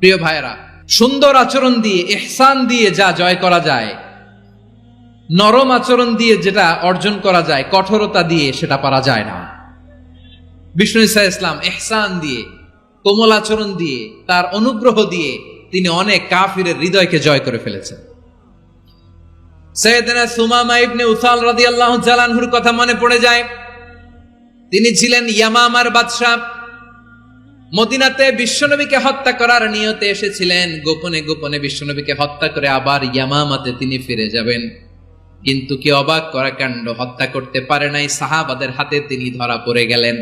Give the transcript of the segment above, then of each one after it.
প্রিয় ভাইয়েরা, সুন্দর আচরণ দিয়ে, ইহসান দিয়ে যা জয় করা যায়, নরম আচরণ দিয়ে যেটা অর্জন করা যায়, কঠোরতা দিয়ে সেটা পারা যায় না। বিষ্ণু ঈসা ইসলাম ইহসান দিয়ে, কোমল আচরণ দিয়ে, তার অনুগ্রহ দিয়ে তিনি অনেক কাফিরের হৃদয়কে জয় করে ফেলেছেন। সাইয়েদনা সুমামা ইবনে উসাল রাদিয়াল্লাহু তাআলা আনহুর কথা মনে পড়ে যায়। তিনি ছিলেন ইয়ামামার বাদশা। মদিনাতে বিশ্বনবীকে হত্যা করার নিয়তে এসেছিলেন। গোপনে গোপনে বিশ্বনবীকে হত্যা করে আবার ইয়ামামাতে তিনি ফিরে যাবেন। কিন্তু কি অবাক করা কাণ্ড, হত্যা করতে পারে নাই, সাহাবাদের হাতে তিনি ধরা পড়ে গেলেন।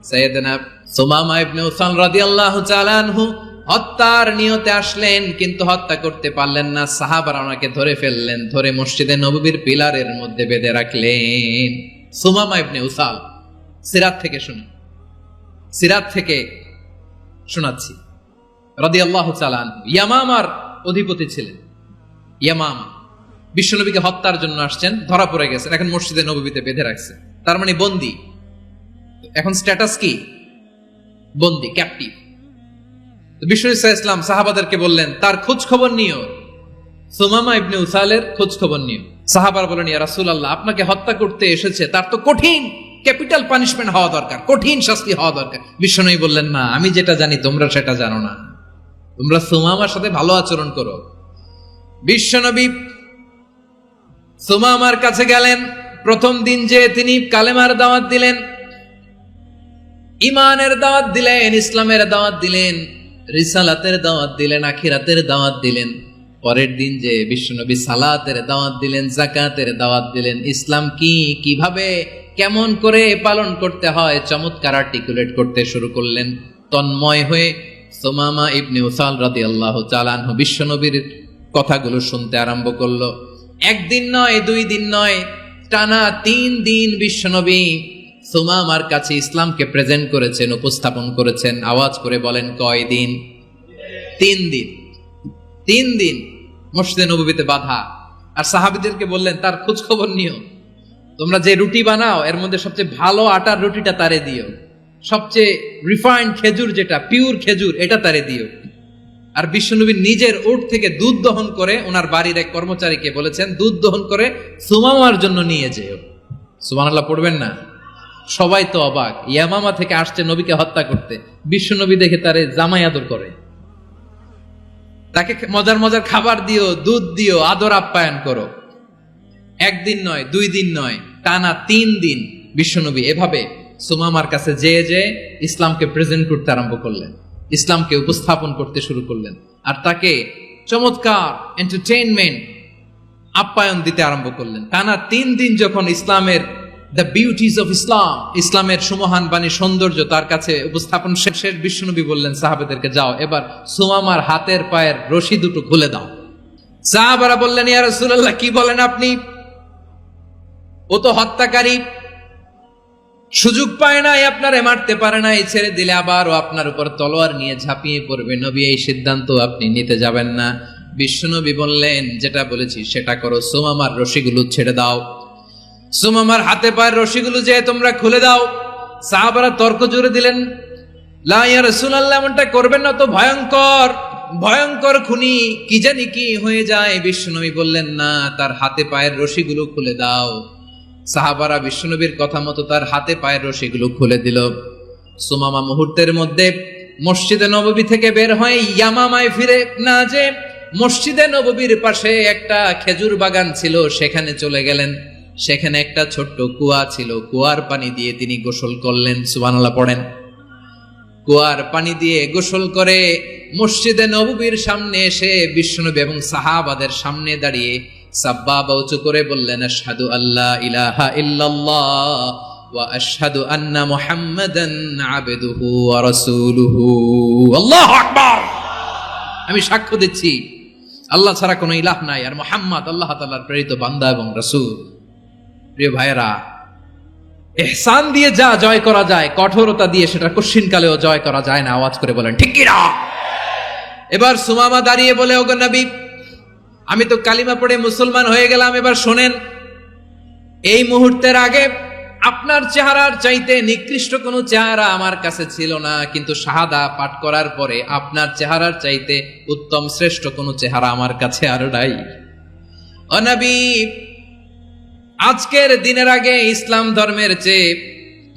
সাইয়েদনা সুমামা ইবনে উসাল রাদিয়াল্লাহু তাআলা আনহু হত্যার নিয়তে আসলেন, কিন্তু হত্যা করতে পারলেন না। সাহাবারা ওনাকে ধরে ফেললেন, ধরে মসজিদে নববীর পিলারের মধ্যে বেঁধে রাখলেন। সুমামা ইবনে উসাল, সিরাত থেকে শুনি, সিরাত থেকে শোনাচ্ছি রাদিয়াল্লাহু তাআলা আনহু ইয়ামামার অধিপতি ছিলেন। ইয়ামামা বিশ্বনবীকে হত্যার জন্য আসছেন, ধরা পড়ে গেছেন, এখন মসজিদে নববীতে বেঁধে রাখছে, তার মানে বন্দী। এখন স্ট্যাটাস কি? বন্দী, ক্যাপটিভ। বিষ্ণু ঈসা ইসলাম সাহাবাদেরকে বললেন, তার খোঁজ খবর নিও, সুমামা ইবনে উসালের খোঁজ খবর নিও। সাহাবারা বলেন, ইয়া রাসূলুল্লাহ, আপনাকে হত্যা করতে এসেছে, তার তো কঠিন ক্যাপিটাল পানিশমেন্ট হওয়া দরকার, কঠিন শাস্তি হওয়া দরকার। বিশ্বনবী বললেন, না, আমি যেটা জানি তোমরা সেটা জানো না, তোমরা সুমামার সাথে ভালো আচরণ করো। বিশ্বনবী সুমামার কাছে গেলেন। প্রথম দিন যে তিনি কালেমার দাওয়াত দিলেন, ঈমানের দাওয়াত দিলেন, ইসলামের দাওয়াত দিলেন, রিসালাতের দাওয়াত দিলেন, আখিরাতের দাওয়াত দিলেন। পরের দিন যে বিশ্বনবী সালাতের দাওয়াত দিলেন, যাকাতের দাওয়াত দিলেন, ইসলাম কি, কিভাবে, কেমন করে পালন করতে হয় চমৎকার আর্টিকুলেট করতে শুরু করলেন। তন্ময় হয়ে সুমামা ইবনে উসাল রাদিয়াল্লাহু তাআলা আনহু বিশ্বনবীর কথাগুলো শুনতে আরম্ভ করলো। একদিন নয়, 2 দিন নয়, টানা 3 দিন বিশ্বনবী সুমামার কাছে ইসলামকে প্রেজেন্ট করেছেন, উপস্থাপন করেছেন। আওয়াজ করে বলেন, কয় দিন? 3 দিন। 3 দিন মসজিদে নববীতে বাঁধা। আর সাহাবীদেরকে বললেন, তার খোঁজ খবর নিও, তোমরা যে রুটি বানাও এর মধ্যে সবচেয়ে ভালো আটার রুটিটা তারে দিও, সবচেয়ে রিফাইন্ড খেজুর, যেটা পিওর খেজুর, এটা তারে দিও। আর বিশ্বনবী নিজের উট থেকে দুধ দহন করে ওনার বাড়ির এক কর্মচারীকে বলেছেন, দুধ দহন করে সুমামার জন্য নিয়ে যেও। সুবহানাল্লাহ পড়বেন না? সবাই তো অবাক, ইয়ামামা থেকে আসছে নবীকে হত্যা করতে, বিশ্বনবী দেখে তারে জামাই আদর করে, তাকে মজার মজার খাবার দিও, দুধ দিও, আদর আপ্যায়ন করো। 1 দিন নয়, 2 দিন নয়, টানা 3 দিন বিশ্বনবী এভাবে সুমামার কাছে যে ইসলামকে প্রেজেন্ট করতে আরম্ভ করলেন, ইসলামকে উপস্থাপন করতে শুরু করলেন। আর তাকে চমৎকার এন্টারটেইনমেন্ট, আপ্যায়ন দিতে আরম্ভ করলেন। টানা 3 দিন যখন ইসলামের দ্য বিউটিজ অফ ইসলাম, ইসলামের সুমহান বাণী, সৌন্দর্য তার কাছে উপস্থাপন শেষ, বিশ্বনবী বললেন সাহাবাদেরকে, যাও এবার সুমামার হাতের পায়ের রশি দুটো খুলে দাও। সাহাবারা বললেন, ইয়া রাসূলুল্লাহ, কি বলেন আপনি? ও তো হত্যাকারী, সুযোগ পায় নাই, আপনারে মারতে পারে নাই, ছেড়ে দিলে আবার ও আপনার উপর তলোয়ার নিয়ে ঝাঁপিয়ে পড়বে। নবী, এই সিদ্ধান্ত আপনি নিতে যাবেন না। বিশ্বনবী বললেন, যেটা বলেছি সেটা করো, সুমামার রশিগুলো ছেড়ে দাও, সুমামার হাতে পায়ের রশিগুলো যে তোমরা খুলে দাও। সাহাবারা তর্ক জুড়ে দিলেন, লা ইয়া রাসূলুল্লাহ, এমনটা করবেন না, তো ভয়ঙ্কর ভয়ঙ্কর খুনি, কি জানি কি হয়ে যায়। বিশ্বনবী বললেন, না, তার হাতে পায়ের রশিগুলো খুলে দাও। সাহাবারা বিশ্বনবীর কথা মতো তার হাতে পায়ের রশিগুলো খুলে দিল। সুমামা মুহূর্তের মধ্যে মসজিদে নববী থেকে বের হয়ে ইয়ামামায় ফিরে না যে মসজিদে নববীর পাশে একটা খেজুর বাগান ছিল, সেখানে চলে গেলেন। সেখানে একটা ছোট্ট কুয়া ছিল, কুয়ার পানি দিয়ে তিনি গোসল করলেন। সুবহানাল্লাহ পড়েন। কুয়ার পানি দিয়ে গোসল করে মসজিদে নববীর সামনে এসে বিশ্বনবী এবং সাহাবাদের সামনে দাঁড়িয়ে সাব্বাবা উঁচু করে বললেন, আশহাদু আল্লা ইলাহা ইল্লাল্লাহ ওয়া আশহাদু আন্না মুহাম্মাদান আবদুহু ওয়া রাসূলুহু। আল্লাহু আকবার। আমি সাক্ষ্য দিচ্ছি আল্লাহ ছাড়া কোনো ইলাহ নাই, আর মুহাম্মদ আল্লাহ তাআলার প্রেরিত বান্দা এবং রাসূল। প্রিয় ভাইয়েরা, ইহসান দিয়ে যা জয় করা যায়, কঠোরতা দিয়ে সেটা কঠিনকালেও জয় করা যায় না। আওয়াজ করে বলেন, ঠিক কি না? এবার সুমামা দাঁড়িয়ে বলে, ওগো নবী, আমি তো কালিমা পড়ে মুসলমান হয়ে গেলাম, এবার শোনেন, এই মুহূর্তের আগে আপনার চেহারার চাইতে নিকৃষ্ট কোনো চেহারা আমার কাছে ছিল না, কিন্তু শাহাদা পাঠ করার পরে আপনার চেহারার চাইতে উত্তম শ্রেষ্ঠ কোনো চেহারা আমার কাছে আর নাই। ও নবী, আজকের দিনের আগে ইসলাম ধর্মের চেয়ে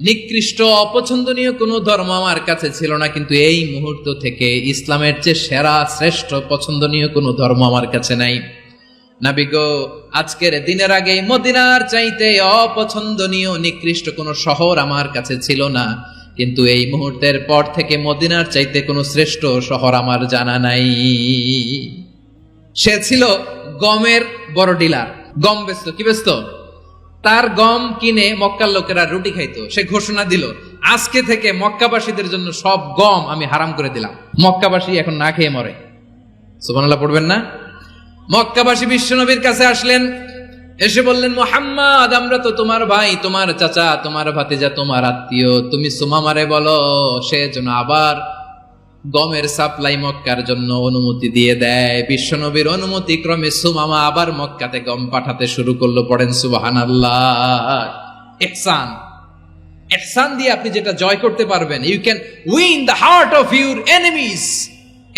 নিকৃষ্ট অপছন্দনীয় কোনো ধর্ম আমার কাছে ছিল না, কিন্তু এই মুহূর্ত থেকে ইসলামের চেয়ে সেরা শ্রেষ্ঠ পছন্দনীয় কোনো ধর্ম আমার কাছে নাই। নবী গো, আজকের দিনের আগে মদিনার চাইতে অপছন্দনীয় নিকৃষ্ট কোনো শহর আমার কাছে ছিল না, কিন্তু এই মুহূর্তের পর থেকে মদিনার চাইতে কোনো শ্রেষ্ঠ শহর আমার জানা নাই। সে ছিল গমের বড় ডিলার, গম বেচত। কি বেচত? তার গম কিনে মক্কার লোকেরা রুটি খাইতো। সে ঘোষণা দিল, আজকে থেকে মক্কাবাসীদের জন্য সব গম আমি হারাম করে দিলাম, মক্কাবাসী এখন না খেয়ে মরে। সুবহানাল্লাহ পড়বেন না? মক্কাবাসী বিশ্বনবীর কাছে আসলেন, এসে বললেন, মুহাম্মদ, আমরা তো তোমার ভাই, তোমার চাচা, তোমার ভাতিজা, তোমার আত্মীয়, তুমি সুমামারে বলো সে যেন আবার গমের সাপ্লাই মক্কার জন্য অনুমতি দিয়ে দেয়। বিশ্বনবীর অনুমতি ক্রমে সুমামা আবার মক্কাতে গম পাঠাতে শুরু করলো। পড়েন সুবহানাল্লাহ। ইহসান, ইহসান দিয়ে আপনি যেটা জয় করতে পারবেন, you can win the heart of your enemies.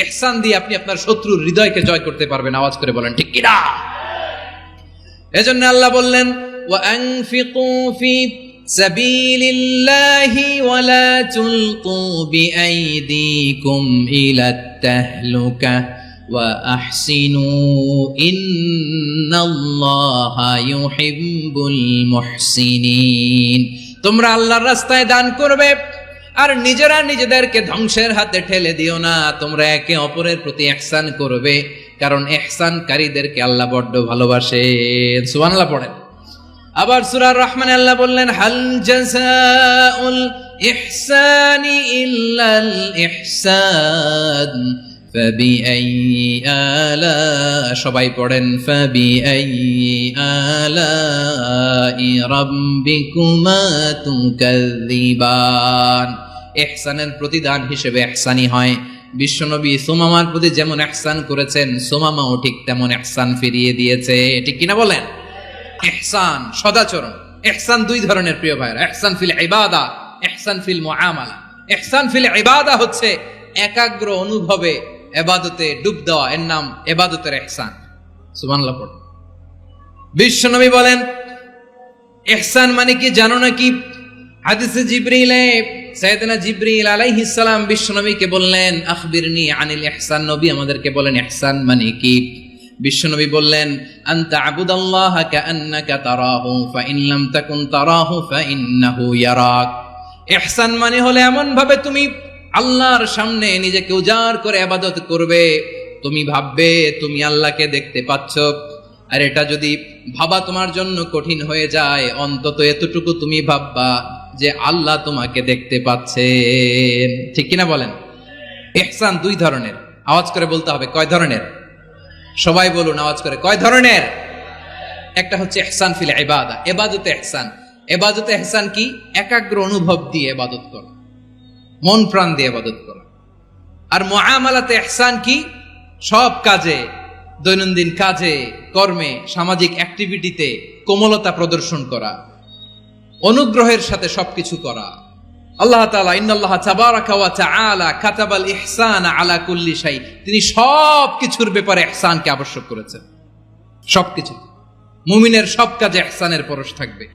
ইহসান দিয়ে আপনি আপনার শত্রুর হৃদয়কে জয় করতে পারবেন। আওয়াজ করে বলেন ঠিক কিনা? এজন্য আল্লাহ বললেন, ওয়া আনফিকু ফি সাবিলিল্লাহি ওয়া লা তুলকু বিআইদিকুম ইলাত তাহলুকা ওয়া আহসিনু ইন্নাল্লাহা ইউহিব্বুল মুহসিনিন। তোমরা আল্লাহর রাস্তায় দান করবে আর নিজেরা নিজেদেরকে ধ্বংসের হাতে ঠেলে দিও না। তোমরা একে অপরের প্রতি ইহসান করবে, কারণ ইহসানকারীদেরকে আল্লাহ বড্ড ভালোবাসেন। সুবহানাল্লাহ পড়েন। আবার সূরা রহমানে আল্লাহ বললেন, হাল জাযাউল ইহসানি ইল্লাল ইহসান ফাবিআইয়ি আলা, সবাই পড়েন, ফাবিআইয়ি আলাই রাব্বিকুমা তুকাযযিবান। ইহসানের প্রতিদান হিসেবে ইহসানই হয়। বিশ্বনবী সুমামার প্রতি যেমন ইহসান করেছেন, সুমামাও ঠিক তেমন ইহসান ফিরিয়ে দিয়েছে। ঠিক কিনা বলেন? ইহসান সদাচরণ। ইহসান দুই ধরনের প্রিয় ভাইরা, ইহসান ফিল ইবাদা, ইহসান ফিল মুআমালা। ইহসান ফিল ইবাদা হচ্ছে একাগ্র অনুভবে ইবাদতে ডুব দেওয়া, এর নাম ইবাদতের ইহসান। সুবহানাল্লাহ পড়ুন। বিশ্বনবী বলেন, ইহসান মানে কি জানো নাকি? হাদিসে জিবরিলে সাইয়েদনা জিবরিল আলাইহিস সালাম বিশ্বনবীকে বললেন, আখবিরনি আনিল ইহসান। নবী আমাদেরকে বলেন ইহসান মানে কি? বিশ্বনবী বললেন, আনতা আবুদাল্লাহ কাআন্নাকা তারাহু ফাইন লাম তাকুন তারাহু ফাইন্নাহু ইয়ারাক। ইহসান মানে হলো এমন ভাবে তুমি আল্লাহর সামনে নিজেকে উজাড় করে ইবাদত করবে, তুমি ভাববে তুমি আল্লাহকে দেখতে পাচ্ছ। আর এটা যদি ভাবা তোমার জন্য কঠিন হয়ে যায়, অন্তত এতটুকু তুমি ভাববা যে আল্লাহ তোমাকে দেখতে পাচ্ছেন। ঠিক কিনা বলেন? ইহসান দুই ধরনের। আওয়াজ করে বলতে হবে, কয় ধরনের? সবাই বলুন আওয়াজ করে, কয় ধরনের? একটা হচ্ছে ইহসান ফিল ইবাদা, ইবাদতে ইহসান। ইবাদতে ইহসান কি? একাগ্র অনুভব দিয়ে ইবাদত করা, মন প্রাণ দিয়ে ইবাদত করা। আর মুআমালাতে ইহসান কি? সব কাজে, দৈনন্দিন কাজে, কর্মে, সামাজিক অ্যাক্টিভিটিতে কোমলতা প্রদর্শন করা, অনুগ্রহের সাথে সবকিছু করা। আল্লাহ তাআলা ইন্নাল্লাহা তাবারাকা ওয়া তাআলা কাতাবাল ইহসানা আলা কুল্লি শাই, তিনি সব কিছুর ব্যাপারে ইহসানকে আবশ্যক করেছেন। সবকিছু, মুমিনের সব কাজে ইহসানের পরশ থাকবে।